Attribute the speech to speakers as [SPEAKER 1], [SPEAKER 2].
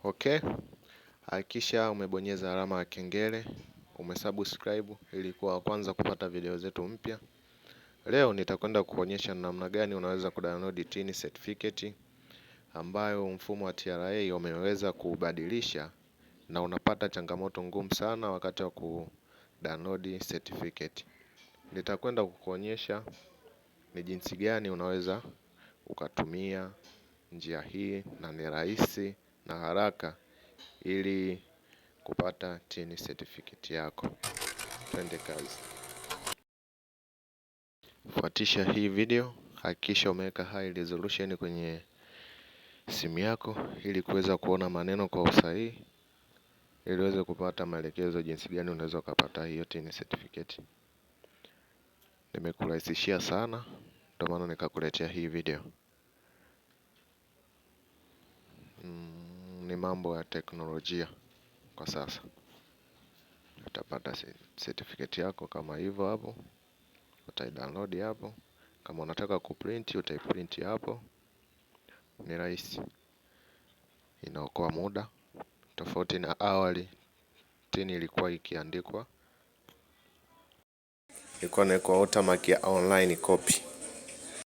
[SPEAKER 1] Okay, hakikisha umebonyeza alama ya kengele, umesubscribe ili kuwa wa kwanza kupata video zetu mpya. Leo nitakwenda kuonyesha namna gani unaweza kudownload TIN certificate ambayo mfumo wa TRA umeweza kubadilisha, na unapata changamoto ngumu sana wakati wa kudownload certificate. Nitakwenda kukuonyesha ni jinsi gani unaweza ukatumia njia hii, na ni rahisi na haraka ili kupata TIN certificate yako. Twende kazi. Fuatisha hii video, hakikisha umeweka high resolution kwenye simu yako ili kuweza kuona maneno kwa usahihi, ili uweze kupata maelekezo jinsi gani unaweza kupata hiyo TIN certificate. Nimekurahisishia sana, ndio maana nikakuletea hii video. Ni mambo ya teknolojia kwa sasa. Utapata certificate yako kama hivyo hapo. Utaidownload hapo. Kama unataka kuprint, utaiprint hapo. Ni rahisi. Inaokoa muda. Tofauti na awali, TIN ilikuwa ikiandikwa, ilikuwa inakuwa watermark ya online copy.